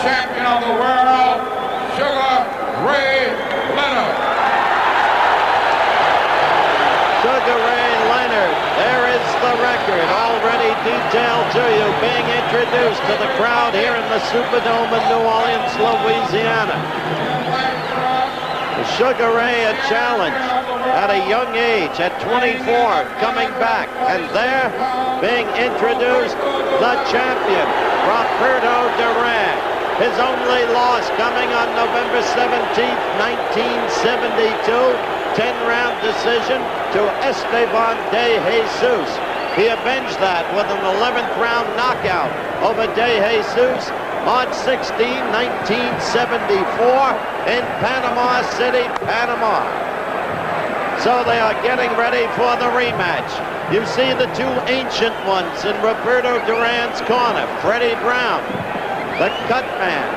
champion of the world, Sugar Ray Leonard. Sugar Ray Leonard, there is the record already detailed to you, being introduced to the crowd here in the Superdome in New Orleans, Louisiana. Sugar Ray a challenge at a young age, at 24, coming back, and there being introduced the champion, Roberto Duran. His only loss coming on November 17th, 1972, 10-round decision to Esteban de Jesus. He avenged that with an 11th round knockout over de Jesus March 16, 1974 in Panama City, Panama. So they are getting ready for the rematch. You see the two ancient ones in Roberto Duran's corner, Freddie Brown, the cut man,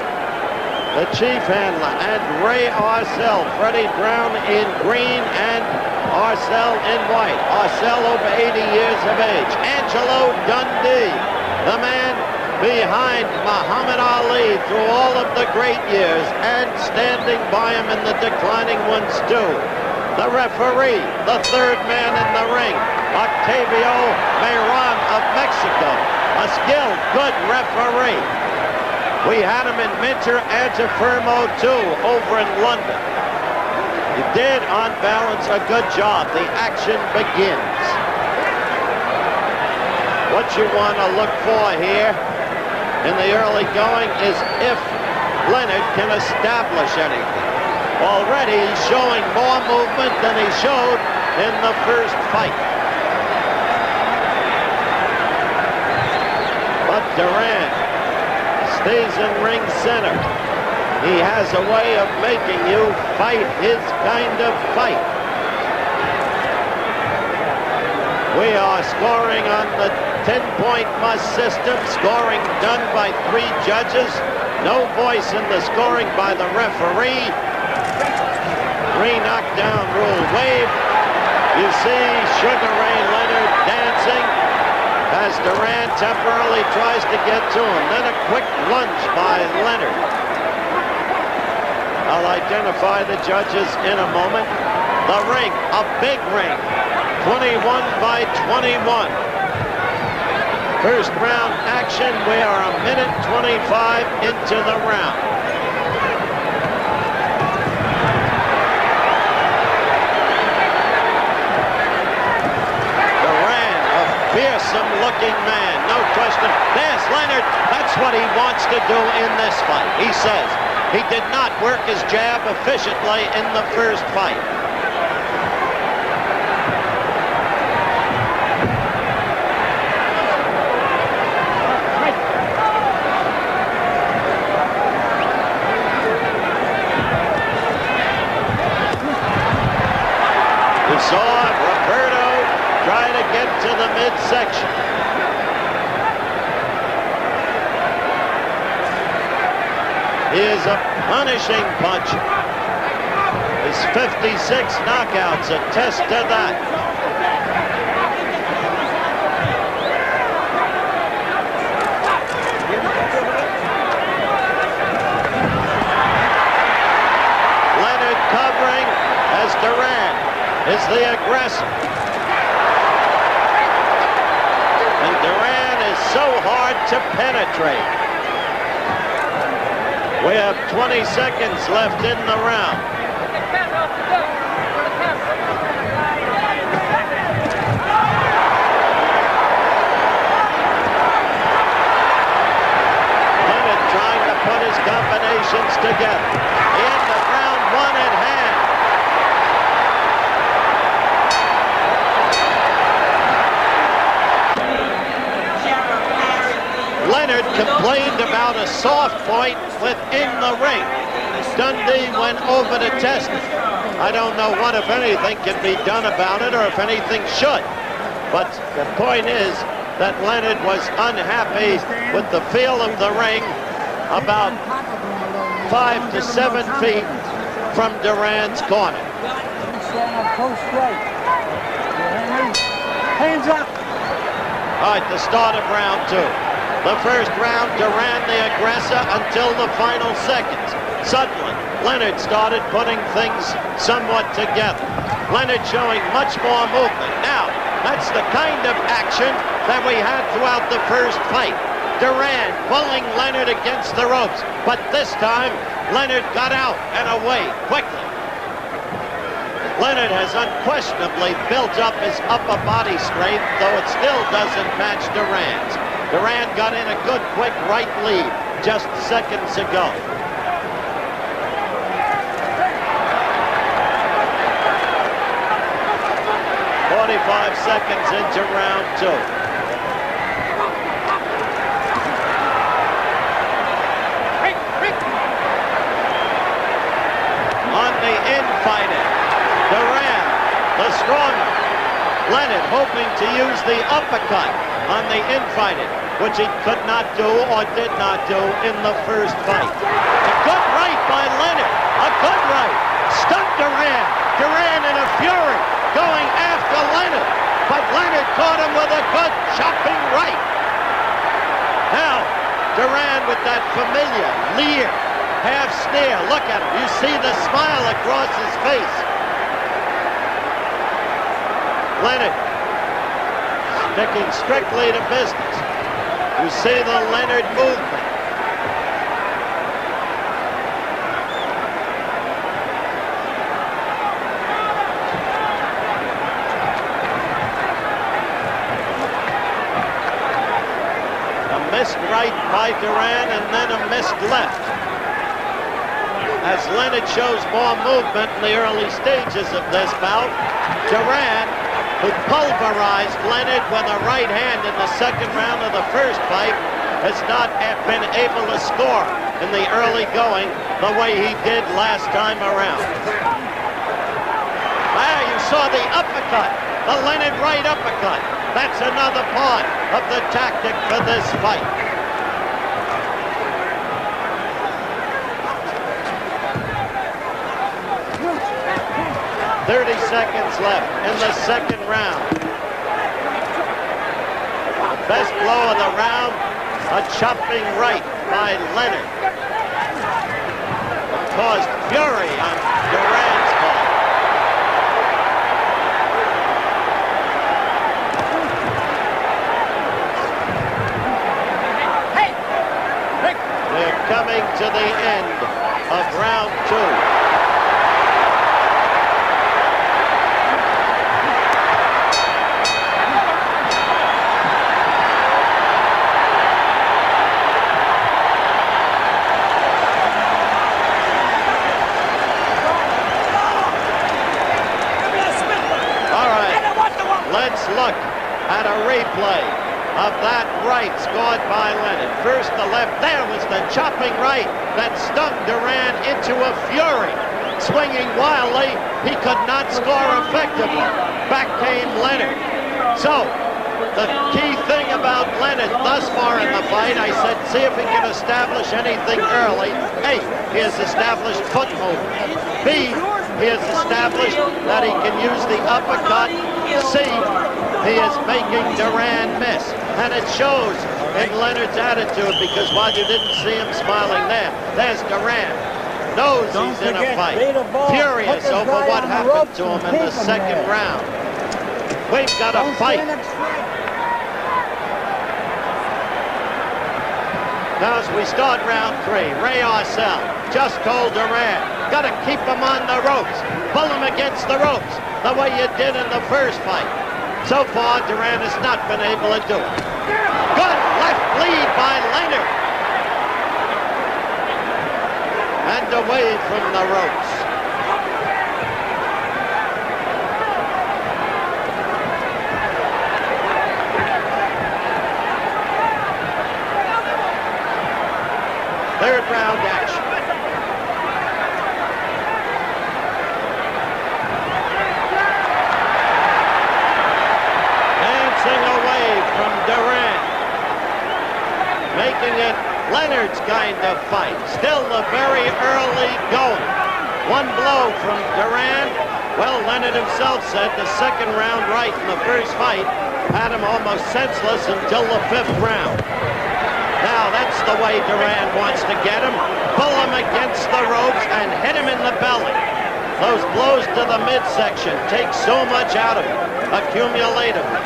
the chief handler, and Ray Arcel. Freddie Brown in green and Arcel in white. Arcel over 80 years of age. Angelo Dundee, the man behind Muhammad Ali through all of the great years and standing by him in the declining ones too. The referee, the third man in the ring, Octavio Mayron of Mexico, a skilled, good referee. We had him in Minter Antifermo too over in London. He did, on balance, a good job. The action begins. What you want to look for here in the early going is if Leonard can establish anything. Already he's showing more movement than he showed in the first fight. But Duran stays in ring center. He has a way of making you fight his kind of fight. We are scoring on the 10-point must system, scoring done by 3 judges. No voice in the scoring by the referee. 3 knockdown rule wave. You see Sugar Ray Leonard dancing as Duran temporarily tries to get to him. Then a quick lunge by Leonard. I'll identify the judges in a moment. The ring, a big ring, 21 by 21. First round action. We are a minute 25 into the round. Duran, a fearsome looking man, no question. There's Leonard. That's what he wants to do in this fight. He says he did not work his jab efficiently in the first fight. You saw Roberto try to get to the midsection. He is a punishing puncher. His 56 knockouts attest to that. Leonard covering as Duran is the aggressor. And Duran is so hard to penetrate. We have 20 seconds left in the round. Leonard trying to put his combinations together. In the round 1 at hand. Leonard complained about a soft point within the ring. Dundee went over to test it. I don't know what, if anything, can be done about it or if anything should. But the point is that Leonard was unhappy with the feel of the ring about 5 to 7 feet from Duran's corner. Hands up. All right, the start of round 2. the first round, Duran the aggressor until the final seconds. Suddenly, Leonard started putting things somewhat together. Leonard showing much more movement. Now, that's the kind of action that we had throughout the first fight. Duran pulling Leonard against the ropes, but this time, Leonard got out and away quickly. Leonard has unquestionably built up his upper body strength, though it still doesn't match Duran's. Duran got in a good, quick right lead just seconds ago. Seconds into round 2. On the infighting, Duran, the stronger. Leonard hoping to use the uppercut on the infighting, which he could not do or did not do in the first fight. A good right by Leonard. A good right. Stuck Duran. Duran in a fury, going after Leonard. But Leonard caught him with a good chopping right. Now, Duran with that familiar leer, half sneer. Look at him. You see the smile across his face. Leonard sticking strictly to business. You see the Leonard movement. Missed right by Duran and then a missed left. As Leonard shows more movement in the early stages of this bout, Duran, who pulverized Leonard with a right hand in the second round of the first fight, has not been able to score in the early going the way he did last time around. Ah, you saw the uppercut, the Leonard right uppercut. That's another part of the tactic for this fight. .30 seconds left in the second round. The best blow of the round, a chopping right by Leonard. It caused fury on Duran's part. Coming to the end of round 2. All right, let's look at a replay of that right scored by Leonard. First the left, there was the chopping right that stung Duran into a fury. Swinging wildly, he could not score effectively. Back came Leonard. So, the key thing about Leonard thus far in the fight, I said, see if he can establish anything early. A, he has established foot movement. B, he has established that he can use the uppercut. C, he is making Duran miss. And it shows in Leonard's attitude, because while you didn't see him smiling there, there's Duran. Knows he's in a fight. Furious over what happened to him in the second round. We've got a fight. Now as we start round 3, Ray Arcel just told Duran, got to keep him on the ropes. Pull him against the ropes, the way you did in the first fight. So far, Duran has not been able to do it. Good left lead by Leonard. And away from the ropes. Third round action. Away from Duran, making it Leonard's kind of fight. Still the very early going. One blow from Duran. Well, Leonard himself said the second round right in the first fight had him almost senseless until the 5th round. Now that's the way Duran wants to get him. Pull him against the ropes and hit him in the belly. Those blows to the midsection take so much out of him, accumulatively.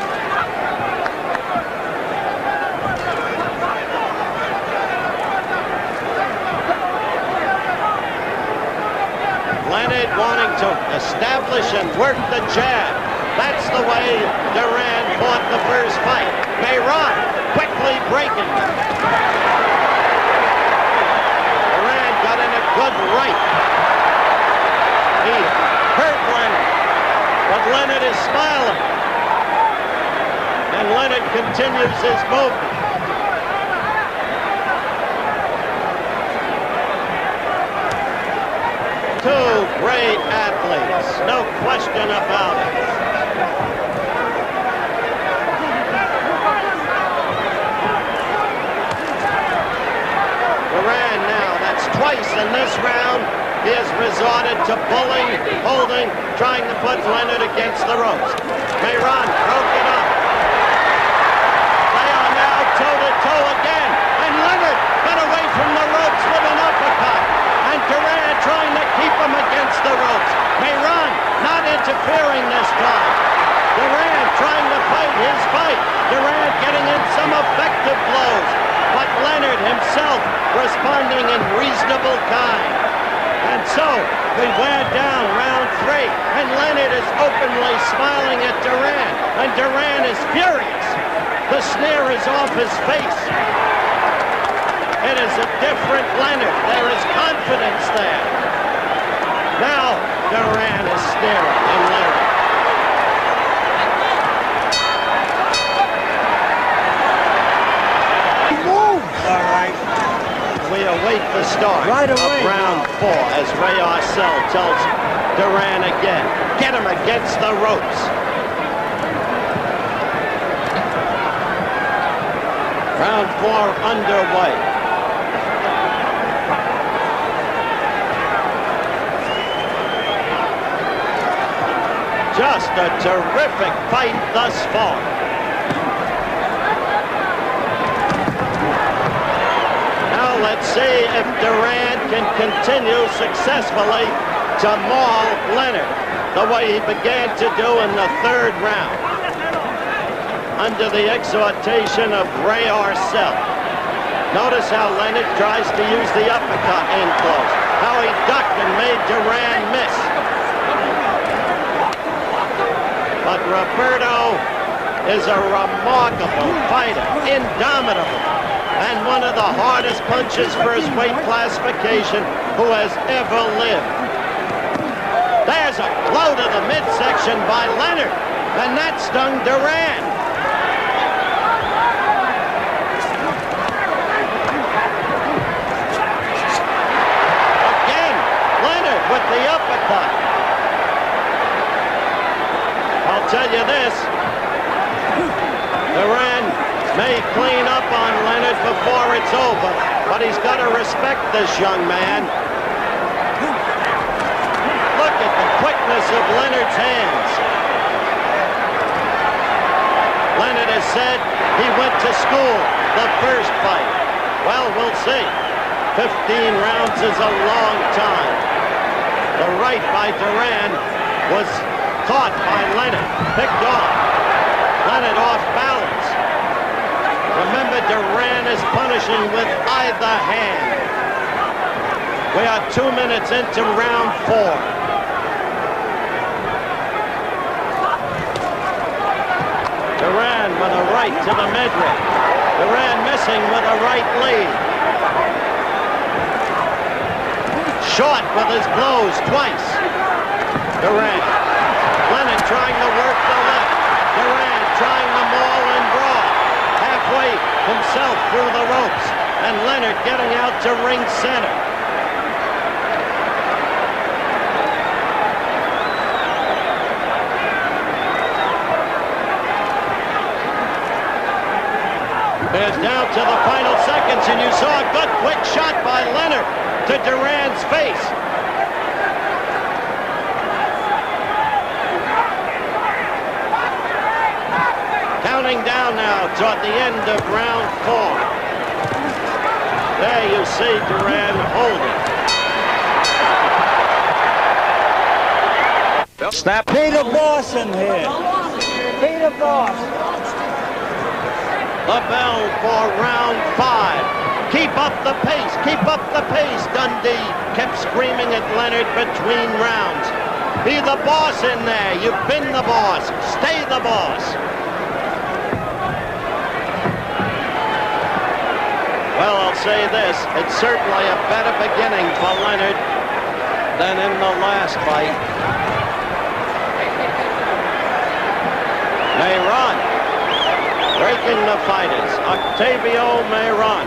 Leonard wanting to establish and work the jab. That's the way Duran fought the first fight. Mayron quickly breaking. Duran got in a good right. He hurt Leonard, but Leonard is smiling. And Leonard continues his movement. Two great athletes, no question about it. Duran now, that's twice in this round. He has resorted to pulling, holding, trying to put Leonard against the ropes. Mayron broke it up. They are now toe-to-toe again, and Leonard got away from the ropes with an uppercut. And Duran trying to keep him against the ropes. Mayron not interfering this time. Duran trying to fight his fight. Duran getting in some effective blows. But Leonard himself responding in reasonable kind. And so we wear down round 3. And Leonard is openly smiling at Duran. And Duran is furious. The sneer is off his face. It is a different Leonard. There is confidence there. Now Duran is staring at Leonard. He moves. All right. We await the start of round 4 as Ray Arcel tells Duran again, get him against the ropes. Round 4 underway. Just a terrific fight thus far. Now let's see if Duran can continue successfully to maul Leonard the way he began to do in the 3rd round under the exhortation of Ray Arcel. Notice how Leonard tries to use the uppercut in close, how he ducked and made Duran miss. But Roberto is a remarkable fighter, indomitable, and one of the hardest punches for his weight classification who has ever lived. There's a blow to the midsection by Leonard, and that stung Duran. Again, Leonard with the uppercut. I'll tell you this, Duran may clean up on Leonard before it's over, but he's got to respect this young man. Look at the quickness of Leonard's hands. Leonard has said he went to school the first fight. Well, we'll see. 15 rounds is a long time. The right by Duran was caught by Leonard, picked off. Leonard off balance. Remember, Duran is punishing with either hand. We are 2 minutes into round 4. Duran with a right to the midriff. Duran missing with a right lead. Short with his blows twice. Duran. Leonard trying to work the left. Duran trying to maul and brawl. Halfway himself through the ropes. And Leonard getting out to ring center. There's down to the final seconds, and you saw a good quick shot by Leonard to Duran's face. Counting down now toward the end of round 4. There you see Duran holding. Snap. Be the boss in here. Be the boss. The bell for round 5. Keep up the pace. Keep up the pace. Dundee kept screaming at Leonard between rounds. Be the boss in there. You've been the boss. Stay the boss. Well, I'll say this. It's certainly a better beginning for Leonard than in the last fight. Mayron breaking the fighters. Octavio Mayron.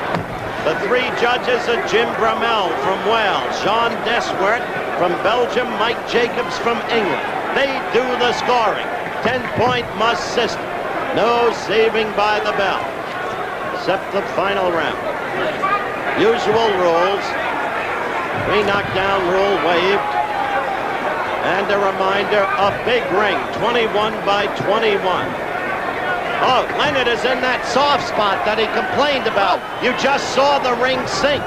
The 3 judges are Jim Bramell from Wales, Jean Desworth from Belgium, Mike Jacobs from England. They do the scoring. 10-point must system. No saving by the bell, except the final round. Usual rules. 3 knockdown rule waived. And a reminder, a big ring, 21 by 21. Oh, Leonard is in that soft spot that he complained about. You just saw the ring sink.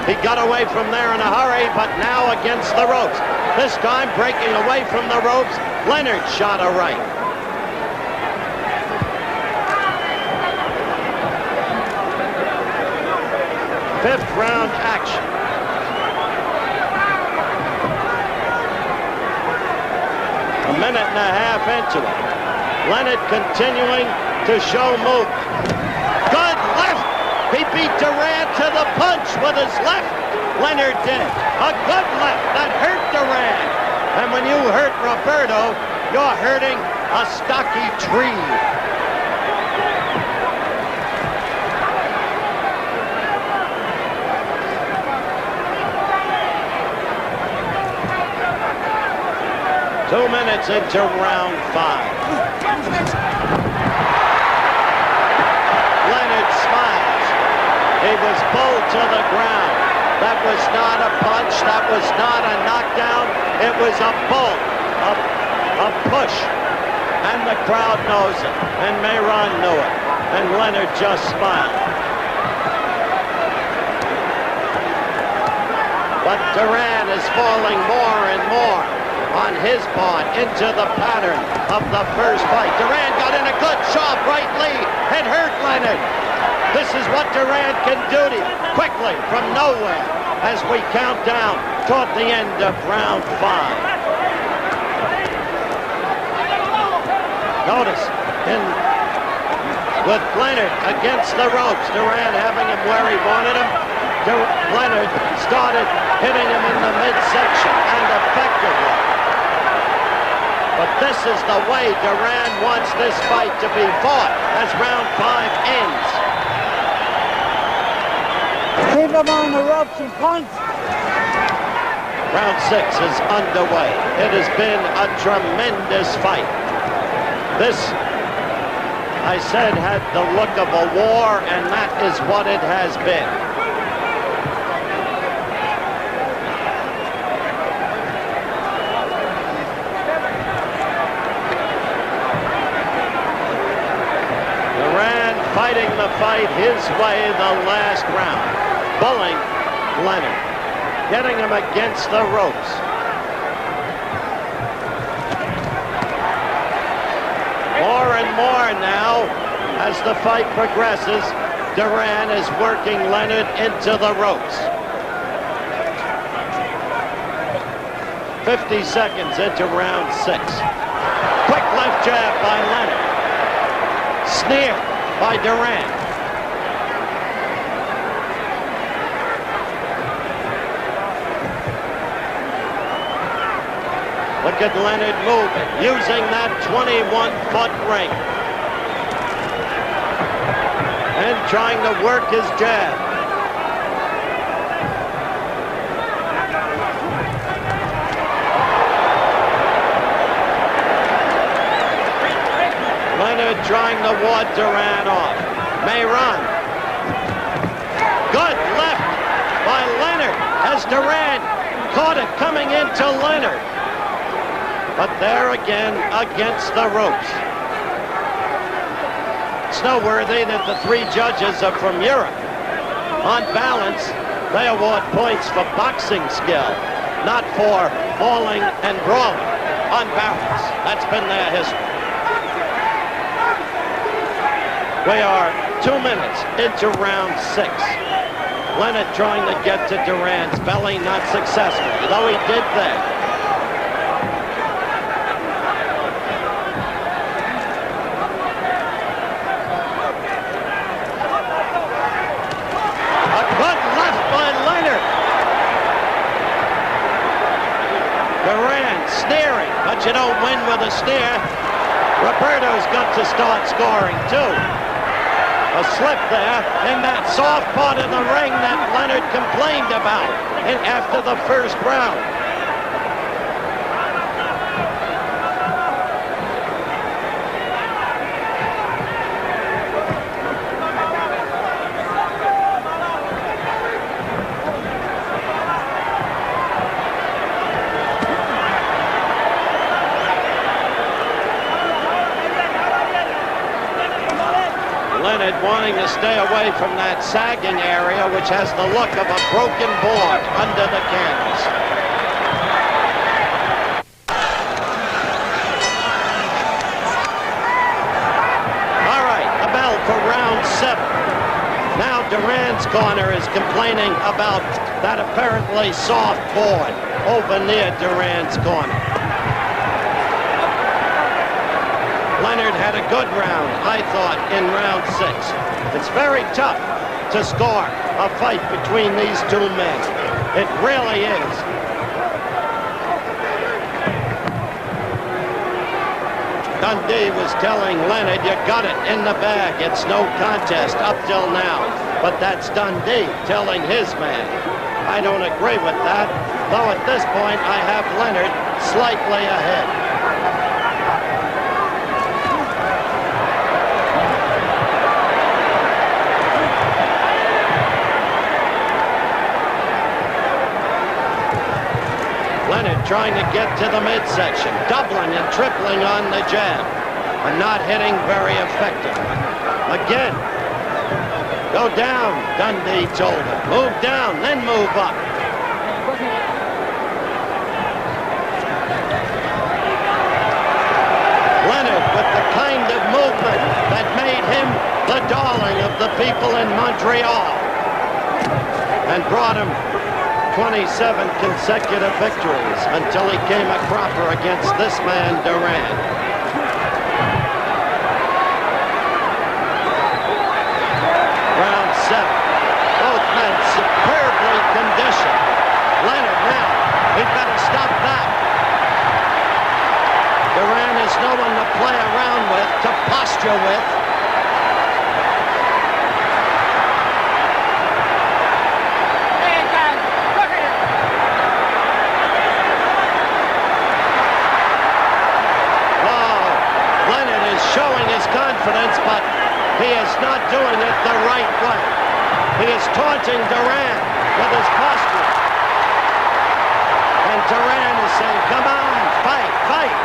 He got away from there in a hurry, but now against the ropes. This time breaking away from the ropes, Leonard shot a right. Fifth round action. A minute and a half into it. Leonard continuing to show movement. Good left. He beat Duran to the punch with his left. Leonard did. A good left that hurt Duran. And when you hurt Roberto, you're hurting a stocky tree. Two minutes into round 5. Leonard smiles. He was pulled to the ground. That was not a punch. That was not a knockdown. It was a pull, a push. And the crowd knows it. And Mayron knew it. And Leonard just smiled. But Duran is falling more and more on his part into the pattern of the first fight. Duran got in a good sharp right lead. It hurt Leonard. This is what Duran can do to you quickly from nowhere as we count down toward the end of round 5. Notice with Leonard against the ropes, Duran having him where he wanted him. Leonard started hitting him in the midsection and effectively. But this is the way Duran wants this fight to be fought as round 5 ends. Keep him on the ropes and punch. Round 6 is underway. It has been a tremendous fight. This, I said, had the look of a war, and that is what it has been. Fighting the fight his way the last round. Bullying Leonard. Getting him against the ropes. More and more now, as the fight progresses, Duran is working Leonard into the ropes. 50 seconds into round 6. Quick left jab by Leonard. Sneer by Duran. Look at Leonard moving, using that 21-foot ring. And trying to work his jab. Leonard trying to ward Duran off. Mayron. Good left by Leonard as Duran caught it coming into Leonard. But there again against the ropes. It's noteworthy that the 3 judges are from Europe. On balance, they award points for boxing skill, not for falling and brawling. On balance, that's been their history. We are 2 minutes into round 6. Leonard trying to get to Duran's belly, not successful, though he did that. A good left by Leonard. Duran sneering, but you don't win with a sneer. Roberto's got to start scoring, too. A slip there in that soft part of the ring that Leonard complained about after the first round. Leonard wanting to stay away from that sagging area, which has the look of a broken board under the canvas. All right, the bell for round 7. Now Duran's corner is complaining about that apparently soft board over near Duran's corner. Leonard had a good round, I thought, in round 6. It's very tough to score a fight between these two men. It really is. Dundee was telling Leonard, you got it in the bag. It's no contest up till now. But that's Dundee telling his man. I don't agree with that, though at this point I have Leonard slightly ahead. Leonard trying to get to the midsection, doubling and tripling on the jab, and not hitting very effectively. Again, go down, Dundee told him. Move down, then move up. Leonard with the kind of movement that made him the darling of the people in Montreal and brought him 27 consecutive victories until he came a cropper against this man, Duran. Round 7. Both men superbly conditioned. Leonard now, he better stop that. Duran is no one to play around with, to posture with. Showing his confidence, but he is not doing it the right way. He is taunting Duran with his posture. And Duran is saying, come on, fight, fight.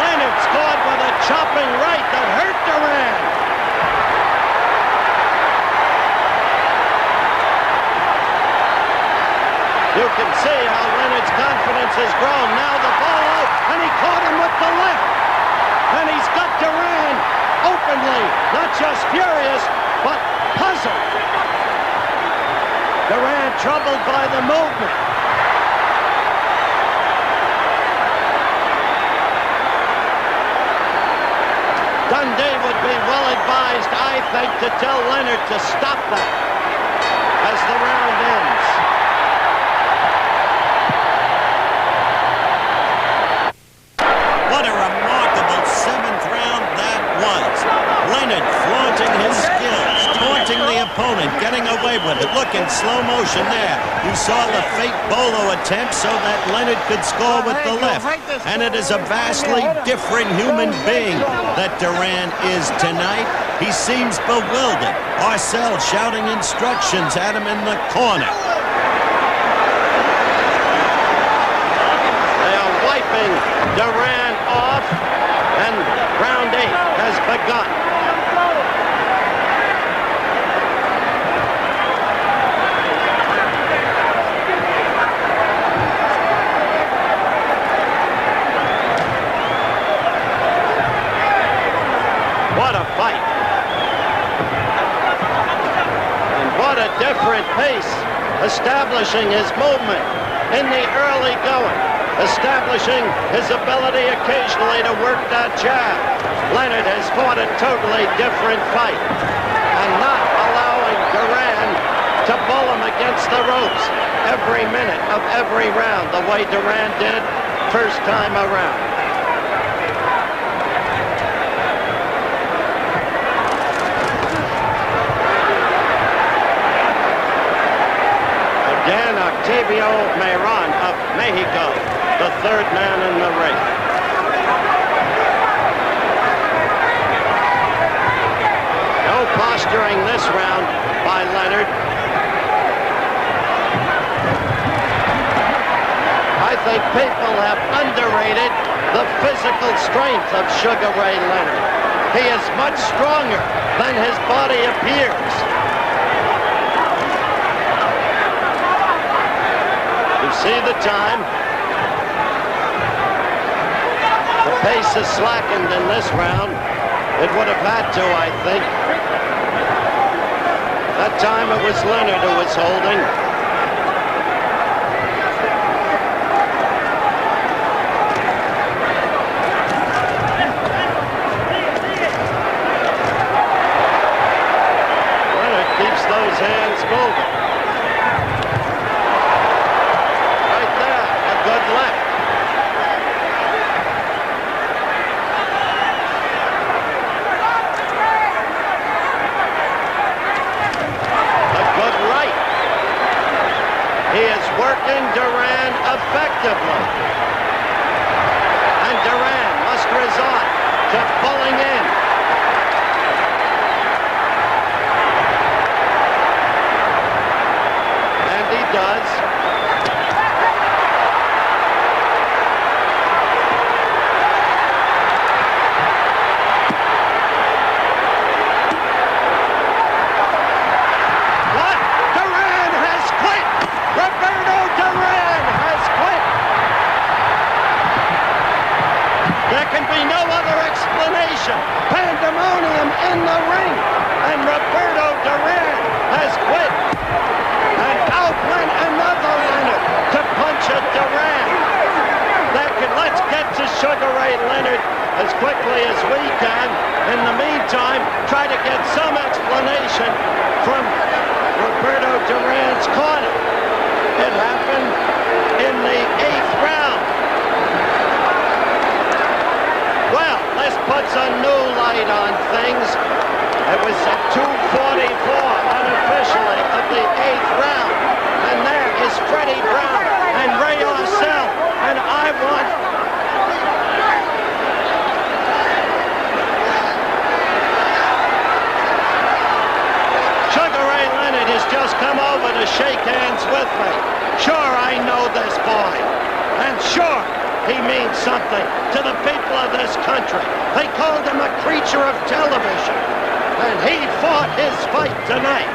Leonard scored with a chopping right that hurt Duran. You can see how Leonard's confidence has grown. Now the ball out, and he caught him with the left. And he's got Duran openly, not just furious, but puzzled. Duran troubled by the movement. Dundee would be well advised, I think, to tell Leonard to stop that as the round ends. Leonard flaunting his skills, taunting the opponent, getting away with it. Look in slow motion there. You saw the fake bolo attempt so that Leonard could score with the left. And it is a vastly different human being that Duran is tonight. He seems bewildered. Arcel shouting instructions at him in the corner. They are wiping Duran off, and round 8 has begun. What a fight. And what a different pace, establishing his movement in the early going, establishing his ability occasionally to work that jab. Leonard has fought a totally different fight and not allowing Duran to bull him against the ropes every minute of every round the way Duran did first time around. Again, Octavio Mayron of Mexico, the third man in the ring. No posturing this round by Leonard. I think people have underrated the physical strength of Sugar Ray Leonard. He is much stronger than his body appears. You see the time. The pace is slackened in this round. It would have had to, I think. That time it was Leonard who was holding. Leonard keeps those hands moving. Good left. A good right. He is working Duran effectively. And Duran must resort to pulling in. And he does. Roberto Duran has quit. There can be no other explanation. Pandemonium in the ring, and Roberto Duran has quit. And out went another Leonard to punch at Duran. Let's get to Sugar Ray Leonard as quickly as we can. In the meantime, try to get some explanation from Roberto Duran's corner. It happened in the 8th round. Well, this puts a new light on things. It was at 2:44 unofficially of the 8th round. And there is Freddie Brown and Ray Orcel. And I want... Sugar Ray Leonard has just come over to shake hands with me. Sure, I know this boy. And sure, he means something to the people of this country. They called him a creature of television. And he fought his fight tonight.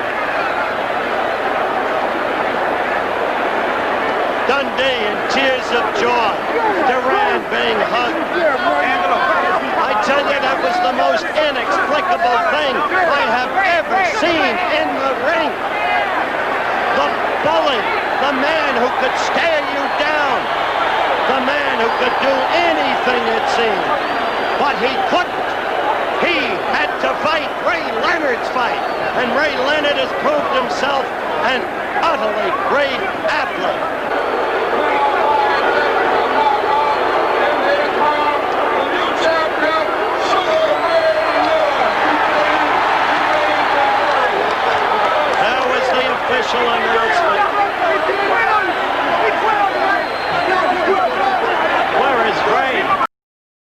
Dundee in tears of joy. Duran being hugged. I tell you, that was the most inexplicable thing I have ever seen in the ring. The bully, the man who could stare you down, the man who could do anything, it seemed. But he couldn't. He had to fight Ray Leonard's fight. And Ray Leonard has proved himself an utterly great athlete.